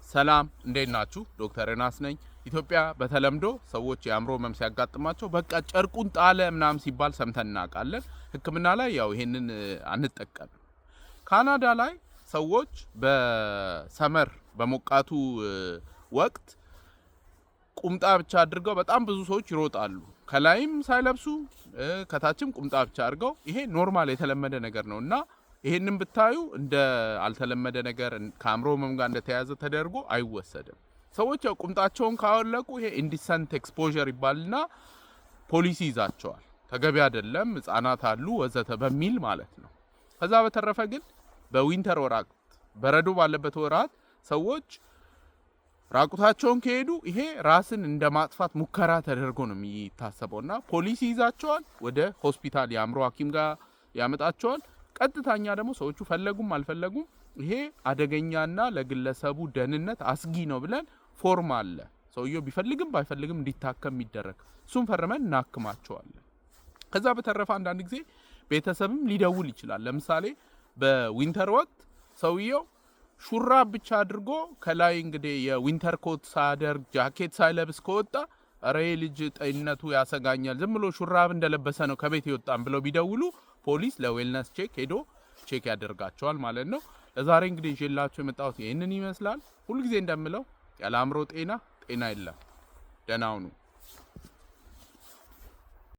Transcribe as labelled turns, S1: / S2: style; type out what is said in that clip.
S1: ሰላም እንዴት ናችሁ? ዶክተር ዮናስ ነኝ። ኢትዮጵያ በተለምዶ ሰዎች የአእምሮ ህመም ሲያጋጥማቸው በቃ ጨርቁን ጣለ ምናምን ሲባል ሰምተን እናውቃለን። ሕክምና ላይ ያው ይሄንን አንጠቀምም። ካናዳ ላይ ሰዎች በሰመር በሞቃቱ ወቅት ቁምጣ ብቻ አድርገው በጣም ብዙ ሰዎች ይሮጣሉ። ከላይም ሳይለብሱ ከታችም ቁምጣ ብቻ አድርገው ይሄ ኖርማል የተለመደ ነገር ነውና ይሄንን ብታዩ እንደ አልተለመደ ነገር ከአእምሮ ህመም ጋር እንደተያያዘ ተደርጎ አይወሰድም። ሰዎች ያው ቁምጣቸውን ካወለቁ ይሄ ኢንዲሰንት ኤክስፖዠር ይባልና ፖሊሲ ይዛቸዋል። ተገቢ አይደለም፣ ህጻናት አሉ ወዘተ በሚል ማለት ነው። ከዛ በተረፈ ግን በዊንተር ወራት በረዶ ባለበት ወራት ሰዎች ራቁታቸውን ከሄዱ ይሄ ራስን እንደ ማጥፋት ሙከራ ተደርጎ ነው የሚታሰበውና ፖሊሲ ይዛቸዋል። ወደ ሆስፒታል የአእምሮ ሐኪም ጋር ያመጣቸዋል። ቀጥታኛ ደግሞ ሰዎቹ ፈለጉም አልፈለጉም ይሄ አደገኛና ለግለሰቡ ደህንነት አስጊ ነው ብለን ፎርም አለ። ሰውየው ቢፈልግም ባይፈልግም እንዲታከም የሚደረግ እሱን ፈርመን እናክማቸዋለን። ከዛ በተረፈ አንዳንድ ጊዜ ቤተሰብም ሊደውል ይችላል። ለምሳሌ በዊንተር ወቅት ሰውየው ሹራብ ብቻ አድርጎ ከላይ እንግዲህ የዊንተር ኮት ሳያደርግ ጃኬት ሳይለብስ ከወጣ ኧረ ልጅ ጤንነቱ ያሰጋኛል፣ ዝም ብሎ ሹራብ እንደለበሰ ነው ከቤት ይወጣን ብለው ቢደውሉ ፖሊስ ለዌልነስ ቼክ ሄዶ ቼክ ያደርጋቸዋል ማለት ነው። ለዛሬ እንግዲህ ይዤላችሁ የመጣሁት ይህንን ይመስላል። ሁልጊዜ እንደምለው ያለ አእምሮ ጤና የለም። ደህና ሁኑ።